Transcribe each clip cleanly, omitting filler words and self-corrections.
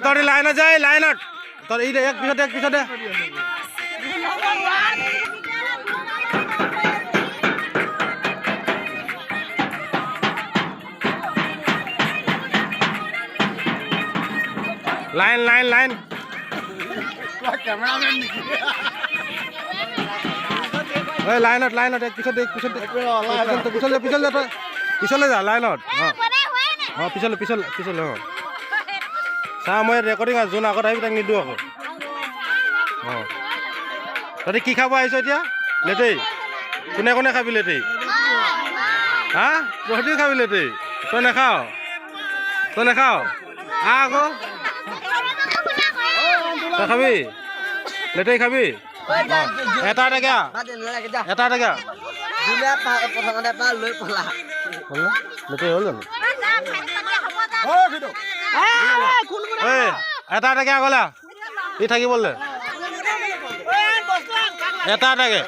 तोरी लाइन जाए लाइन तोर एक पिछते line line line line line एक पिछले जा लाइन हाँ पिछले पिछले पिछले हाँ चा मैं रेकर्डिंग जो आगत तक निदू आको हाँ तहते कि खाब आइया लेटेई कोने कोने खाबी लेटेई हाँ तहती खाबी लेटेई तई नाखाओ आको तई खाबी लेटेई खाबी এটা টাকা লেটেই হল জানো এটা টাকা গলা ই থাকি বললে এটা টাকা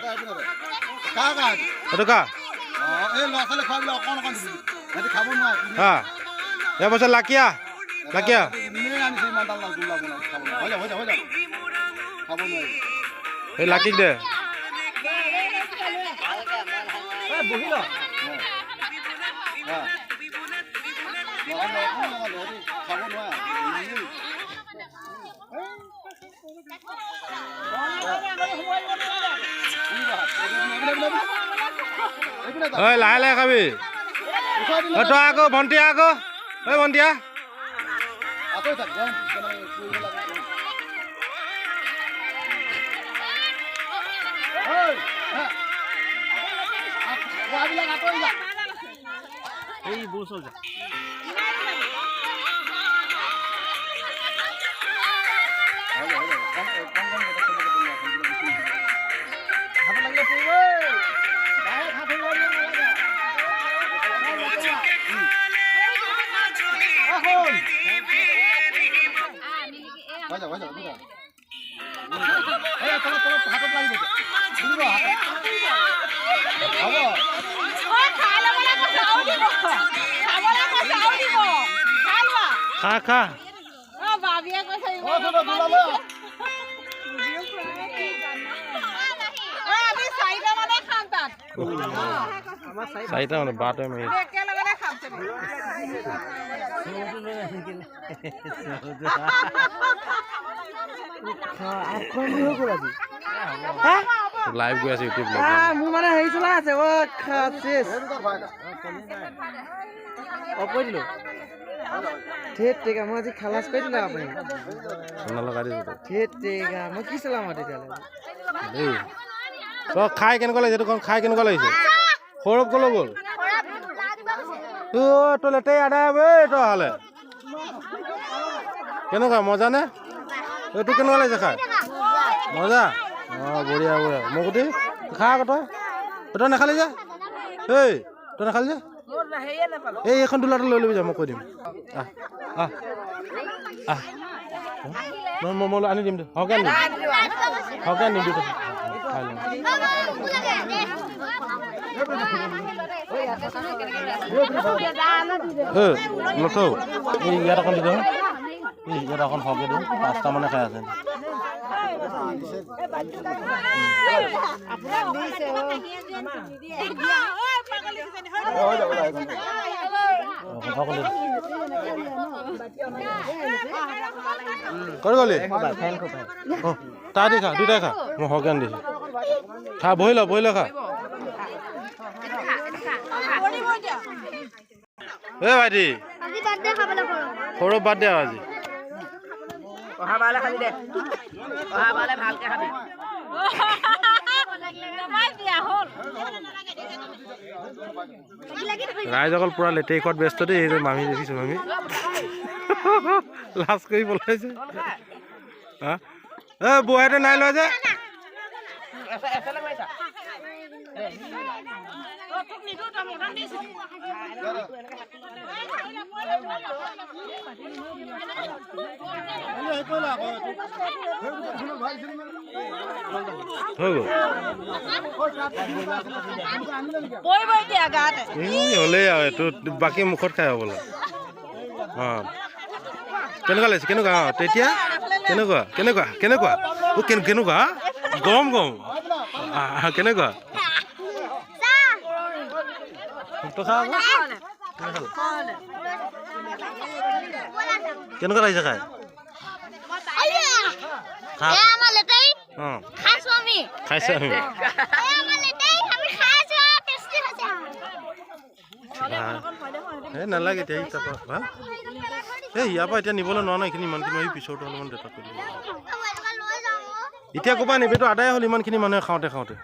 এটা কা হ্যাঁ এবছর লাকিয়া এই লাকিক দে লাহে লাহে খাবি তই আকৌ ভণ্টি আকৌ ঐ ভণ্টিয়া এই বসল যা खा खा চাৰিটা মানে 12 মিনিট লাইভ গৈ আছে ইউটিউব মোৰ মানে হেৰি চলাই আছে ও খাসেস অপই দিলো ठेट टेगा मैं आज खलास कर दिला आपने सोना लगा दे ठेट टेगा मैं की सलाम आते चले ए तो खाय केन गले जेतो खाय केन गले खरब गलो बोल तो लेटे आडा बे तो हाले केनका मजा ने तो केन गले खाय मजा हां बढ़िया बढ़िया मगुटी खा कतो तो ना खाली जा ए तो ना खाली जा এই এখন ডলাৰ লৈ লবি যা মই কৈ দিম মই মমল আনি দিম হকে আনি দিম খাই লওঁ নথৌ এই ইয়াত এখন দি দিওঁ ইয়াত এখন হকে দিওঁ 5টা মানে খাই আছে कर गली ता दी खा दुटा खा मैं हकेन दी खा बहिल खा ए भाइटी सौरभ बार्थडे আজি অহা বালে খাবি দে অহা বালে ভালকে খাবি ৰাইজসকল পুৰা লেটেই খোৱাত ব্যস্ত দেই এই মামী দেখিছো মামী লাজ কৰি পলাইছে বৌহেঁতে নাই লোৱা যে হলেই আৰু এইটো বাকী মুখত খাই হ'বলা কেনেকুৱা লাগিছে কেনেকুৱা তেতিয়া কেনেকুৱা কেনেকুৱা কেনেকুৱা কেনেকুৱা গৰম গৰম কেনেকুৱা কেনেকুৱা লাগিছে খাই খাইছো আমি নালাগে এতিয়া এই ইয়াৰ পৰা এতিয়া নিবলৈ নোৱাৰো এইখিনি ইমানখিনি মই পিছৰটো অলপমান ডেটা কৰি দিব এতিয়া ক'বা নিবিটো আদায় হ'ল ইমানখিনি মানুহে খাওঁতে খাওঁতে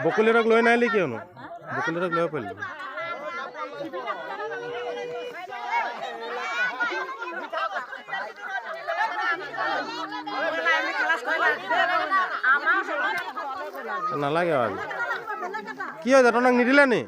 বকুলেৰক লৈ নাহিলি কিয়নো বকুলেৰক লৈ পাৰিলো নালাগে আৰু কি হয় জাতনক নিদিলে নি